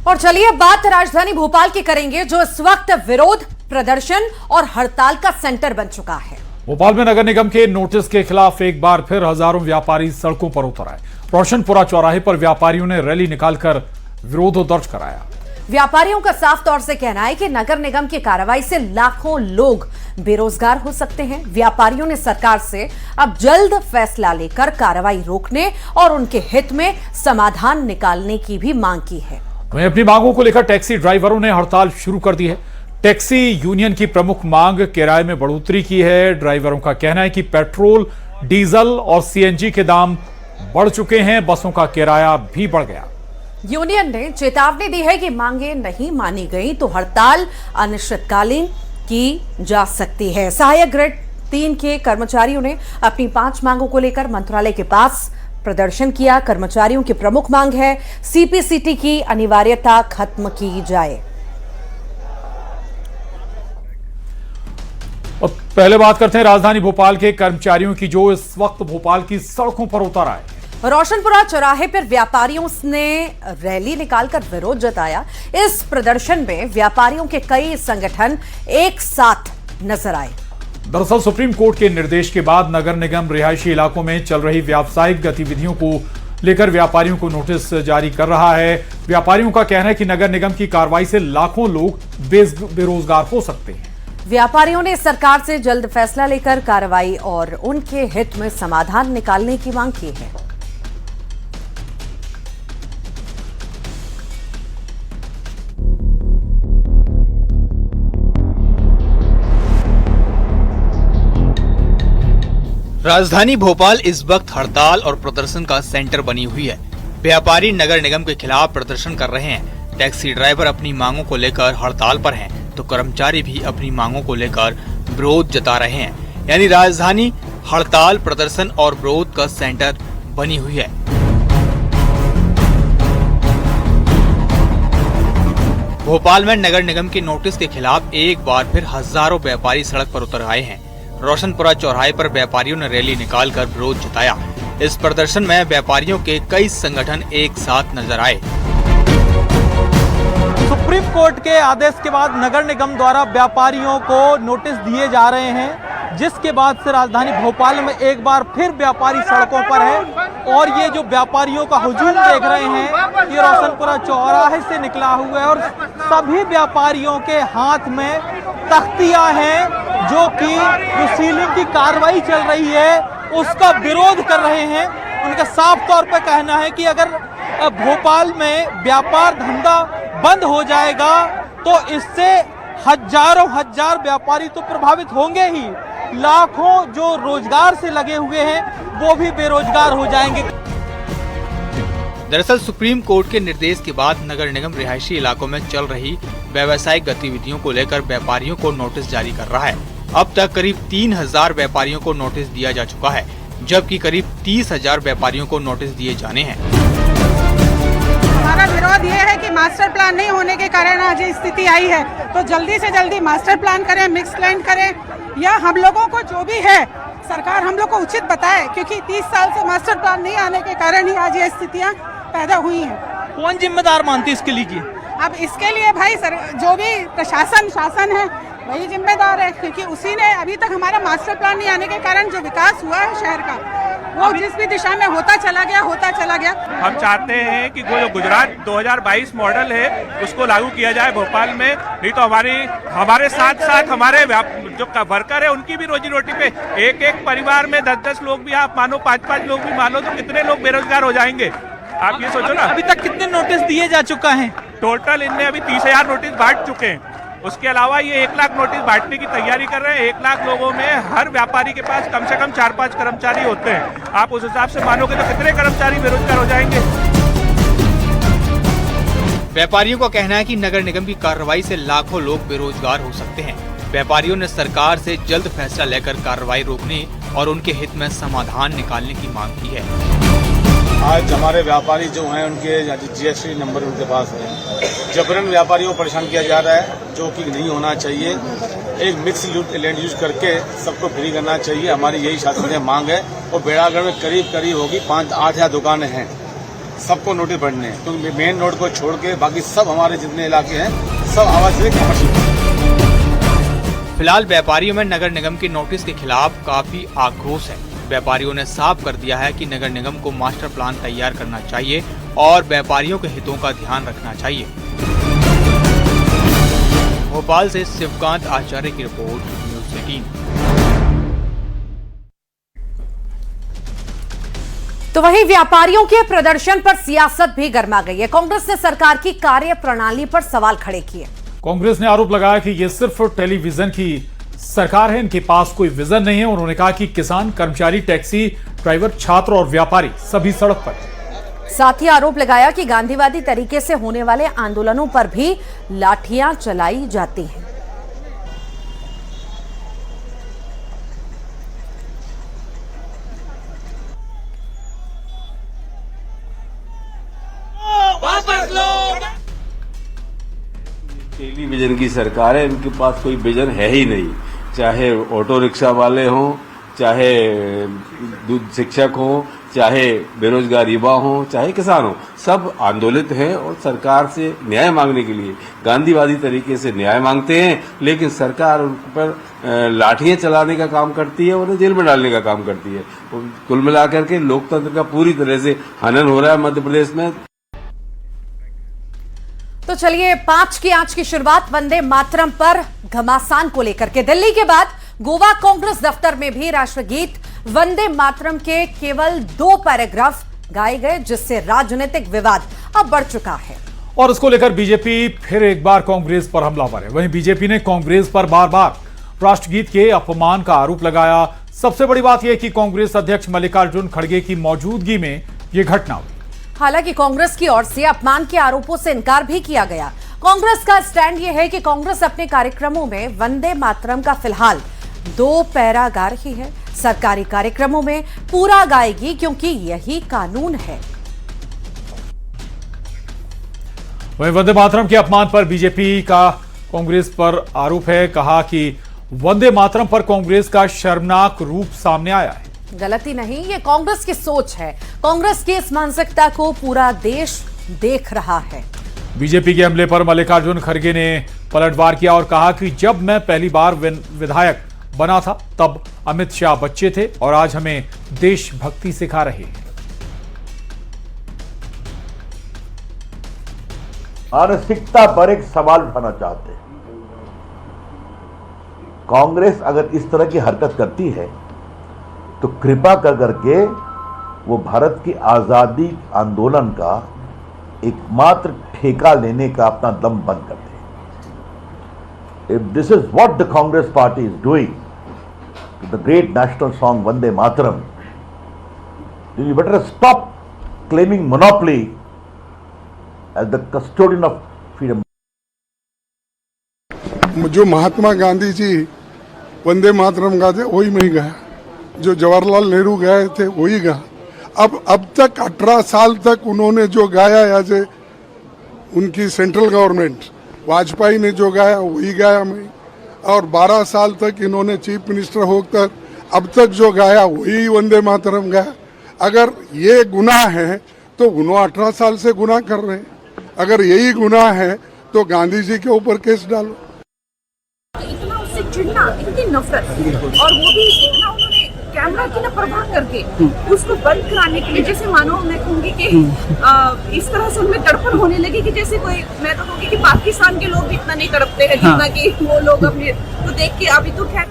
और चलिए बात राजधानी भोपाल की करेंगे, जो इस वक्त विरोध प्रदर्शन और हड़ताल का सेंटर बन चुका है। भोपाल में नगर निगम के नोटिस के खिलाफ एक बार फिर हजारों व्यापारी सड़कों पर उतर आए। रोशनपुरा चौराहे पर व्यापारियों ने रैली निकालकर विरोध दर्ज कराया। व्यापारियों का साफ तौर से कहना है कि नगर निगम की कार्रवाई से लाखों लोग बेरोजगार हो सकते हैं। व्यापारियों ने सरकार से अब जल्द फैसला लेकर कार्रवाई रोकने और उनके हित में समाधान निकालने की भी मांग की है। वहीं अपनी मांगों को लेकर टैक्सी ड्राइवरों ने हड़ताल शुरू कर दी है। टैक्सी यूनियन की प्रमुख मांग किराए में बढ़ोतरी की है। ड्राइवरों का कहना है कि पेट्रोल, डीजल और सीएनजी के दाम बढ़ चुके हैं, बसों का किराया भी बढ़ गया। यूनियन ने चेतावनी दी है कि मांगे नहीं मानी गई तो हड़ताल अनिश्चितकालीन की जा सकती है। सहायक ग्रेड 3 के कर्मचारियों ने अपनी 5 मांगों को लेकर मंत्रालय के पास प्रदर्शन किया। कर्मचारियों की प्रमुख मांग है सीपीसीटी की अनिवार्यता खत्म की जाए। और पहले बात करते हैं राजधानी भोपाल के कर्मचारियों की, जो इस वक्त भोपाल की सड़कों पर उतर आए। रोशनपुरा चौराहे पर व्यापारियों ने रैली निकालकर विरोध जताया। इस प्रदर्शन में व्यापारियों के कई संगठन एक साथ नजर आए। दरअसल सुप्रीम कोर्ट के निर्देश के बाद नगर निगम रिहायशी इलाकों में चल रही व्यावसायिक गतिविधियों को लेकर व्यापारियों को नोटिस जारी कर रहा है। व्यापारियों का कहना है कि नगर निगम की कार्रवाई से लाखों लोग बेरोजगार हो सकते हैं। व्यापारियों ने सरकार से जल्द फैसला लेकर कार्रवाई और उनके हित में समाधान निकालने की मांग की है। राजधानी भोपाल इस वक्त हड़ताल और प्रदर्शन का सेंटर बनी हुई है। व्यापारी नगर निगम के खिलाफ प्रदर्शन कर रहे हैं। टैक्सी ड्राइवर अपनी मांगों को लेकर हड़ताल पर हैं, तो कर्मचारी भी अपनी मांगों को लेकर विरोध जता रहे हैं। यानी राजधानी हड़ताल, प्रदर्शन और विरोध का सेंटर बनी हुई है। भोपाल में नगर निगम के नोटिस के खिलाफ एक बार फिर हजारों व्यापारी सड़क पर उतर आए हैं। रोशनपुरा चौराहे पर व्यापारियों ने रैली निकालकर विरोध जताया। इस प्रदर्शन में व्यापारियों के कई संगठन एक साथ नजर आए। सुप्रीम कोर्ट के आदेश के बाद नगर निगम द्वारा व्यापारियों को नोटिस दिए जा रहे हैं, जिसके बाद से राजधानी भोपाल में एक बार फिर व्यापारी सड़कों पर है। और ये जो व्यापारियों का हुजूम देख रहे हैं, ये रोशनपुरा चौराहे से निकला हुआ है और सभी व्यापारियों के हाथ में तख्तियां हैं, जो कि जो सीलिंग की कार्रवाई चल रही है उसका विरोध कर रहे हैं। उनका साफ तौर पर कहना है कि अगर भोपाल में व्यापार धंधा बंद हो जाएगा तो इससे हजार व्यापारी तो प्रभावित होंगे ही, लाखों जो रोजगार से लगे हुए हैं वो भी बेरोजगार हो जाएंगे। दरअसल सुप्रीम कोर्ट के निर्देश के बाद नगर निगम रिहायशी इलाकों में चल रही व्यावसायिक गतिविधियों को लेकर व्यापारियों को नोटिस जारी कर रहा है। अब तक करीब 3000 व्यापारियों को नोटिस दिया जा चुका है, जबकि करीब 30,000 व्यापारियों को नोटिस दिए जाने हैं। हमारा विरोध ये है कि मास्टर प्लान नहीं होने के कारण आज ये स्थिति आई है, तो जल्दी से जल्दी मास्टर प्लान करें, मिक्स लाइन करें, या हम लोगों को जो भी है सरकार हम लोग को उचित बताए, क्योंकि 30 साल से मास्टर प्लान नहीं आने के कारण ही आज ये स्थितियाँ पैदा हुई हैं। कौन जिम्मेदार मानती है इसके लिए? अब इसके लिए भाई जो भी प्रशासन शासन है वही जिम्मेदार है, क्योंकि उसी ने अभी तक हमारा मास्टर प्लान नहीं आने के कारण जो विकास हुआ है शहर का, वो जिस भी दिशा में होता चला गया। हम चाहते हैं कि जो गुजरात 2022 मॉडल है उसको लागू किया जाए भोपाल में, नहीं तो हमारे साथ साथ हमारे जो वर्कर है उनकी भी रोजी रोटी पे एक परिवार में 10-10 लोग भी आप मानो, 5-5 लोग भी मानो, तो कितने लोग बेरोजगार हो जाएंगे आप ये सोचो ना। अभी तक कितने नोटिस दिए जा चुका है? टोटल इनने अभी 30,000 नोटिस बांट चुके हैं। उसके अलावा ये 1 लाख नोटिस बांटने की तैयारी कर रहे हैं। 1 लाख लोगों में हर व्यापारी के पास कम से कम 4-5 कर्मचारी होते हैं। आप उस हिसाब से मानोगे तो कितने कर्मचारी बेरोजगार हो जाएंगे। व्यापारियों का कहना है कि नगर निगम की कार्रवाई से लाखों लोग बेरोजगार हो सकते हैं। व्यापारियों ने सरकार से जल्द फैसला लेकर कार्रवाई रोकने और उनके हित में समाधान निकालने की मांग की है। आज हमारे व्यापारी जो हैं उनके जीएसटी नंबर उनके पास है। जबरन व्यापारियों को परेशान किया जा रहा है, जो कि नहीं होना चाहिए। एक मिक्स लैंड यूज करके सबको फ्री करना चाहिए, हमारी यही शासकीय मांग है। और बेड़ागढ़ में करीब होगी 5-8 दुकानें हैं। सबको नोटिस बढ़ने हैं, क्योंकि मेन रोड को छोड़ के बाकी सब हमारे जितने इलाके हैं सब आवाज से फिलहाल व्यापारियों में नगर निगम के नोटिस के खिलाफ काफी आक्रोश है। व्यापारियों ने साफ कर दिया है कि नगर निगम को मास्टर प्लान तैयार करना चाहिए और व्यापारियों के हितों का ध्यान रखना चाहिए। भोपाल से शिवकांत आचार्य की रिपोर्ट, न्यूज़ 18। तो वहीं व्यापारियों के प्रदर्शन पर सियासत भी गर्मा गई है। कांग्रेस ने सरकार की कार्य प्रणाली पर सवाल खड़े किए। कांग्रेस ने आरोप लगाया कि ये सिर्फ टेलीविजन की सरकार है, इनके पास कोई विजन नहीं है। उन्होंने कहा कि किसान, कर्मचारी, टैक्सी ड्राइवर, छात्र और व्यापारी सभी सड़क पर। साथ ही आरोप लगाया कि गांधीवादी तरीके से होने वाले आंदोलनों पर भी लाठियां चलाई जाती हैं। टेलीविजन की सरकार है, इनके पास कोई विजन है ही नहीं। चाहे ऑटो रिक्शा वाले हों, चाहे दूध शिक्षक हों, चाहे बेरोजगार युवा हों, चाहे किसान हों, सब आंदोलित हैं और सरकार से न्याय मांगने के लिए गांधीवादी तरीके से न्याय मांगते हैं। लेकिन सरकार उन पर लाठियां चलाने का काम करती है, उन्हें जेल में डालने का काम करती है। कुल मिलाकर के लोकतंत्र का पूरी तरह से हनन हो रहा है मध्य प्रदेश में। तो चलिए 5 की आंच की शुरुआत वंदे मातरम पर घमासान को लेकर के। दिल्ली के बाद गोवा कांग्रेस दफ्तर में भी राष्ट्रगीत वंदे मातरम के केवल 2 पैराग्राफ गाए गए, जिससे राजनीतिक विवाद अब बढ़ चुका है। और इसको लेकर बीजेपी फिर एक बार कांग्रेस पर हमलावर है। वहीं बीजेपी ने कांग्रेस पर बार बार राष्ट्रगीत के अपमान का आरोप लगाया। सबसे बड़ी बात यह कि कांग्रेस अध्यक्ष मल्लिकार्जुन खड़गे की मौजूदगी में यह घटना हुई। हालांकि कांग्रेस की ओर से अपमान के आरोपों से इनकार भी किया गया। कांग्रेस का स्टैंड यह है कि कांग्रेस अपने कार्यक्रमों में वंदे मातरम का फिलहाल 2 पैरा गा रही है। सरकारी कार्यक्रमों में पूरा गाएगी, क्योंकि यही कानून है। वहीं वंदे मातरम के अपमान पर बीजेपी का कांग्रेस पर आरोप है। कहा कि वंदे मातरम पर कांग्रेस का शर्मनाक रूप सामने आया है। गलती नहीं, ये कांग्रेस की सोच है। कांग्रेस की इस मानसिकता को पूरा देश देख रहा है। बीजेपी के हमले पर मल्लिकार्जुन खड़गे ने पलटवार किया और कहा कि जब मैं पहली बार विधायक बना था तब अमित शाह बच्चे थे और आज हमें देशभक्ति सिखा रहे हैं। मानसिकता पर एक सवाल उठाना चाहते हैं। कांग्रेस अगर इस तरह की हरकत करती है तो कृपा कर करके वो भारत की आजादी आंदोलन का एकमात्र ठेका लेने का अपना दम बंद कर दे। If this is what the Congress party is doing to the great national song Vande Mataram, you better stop claiming monopoly as the custodian of freedom. जो महात्मा गांधी जी वंदे मातरम गाते वही मैं गया, जो जवाहरलाल नेहरू गए थे वही गा। अब तक 18 साल तक उन्होंने जो गाया एज ए उनकी सेंट्रल गवर्नमेंट, वाजपेयी ने जो गाया वही गाया मैं, और 12 साल तक इन्होंने चीफ मिनिस्टर होकर अब तक जो गाया वही वंदे मातरम गाया। अगर ये गुनाह है तो उन्होंने 18 साल से गुनाह कर रहे हैं। अगर यही गुनाह है तो गांधी जी के ऊपर केस डालो। इतना उससे चिढ़ना, इतनी नफरत, और वो भी इतना उन्होंने कैमरा की ना परवाह करके उसको बंद कराने के लिए, जैसे मानो मैं कहूँगी कि इस तरह से उनमें तड़पन होने लगी कि जैसे कोई, मैं तो कहूँगी कि पाकिस्तान के लोग भी इतना नहीं तड़पते हैं जितना कि वो लोग अपने, तो देख के अभी तो खैर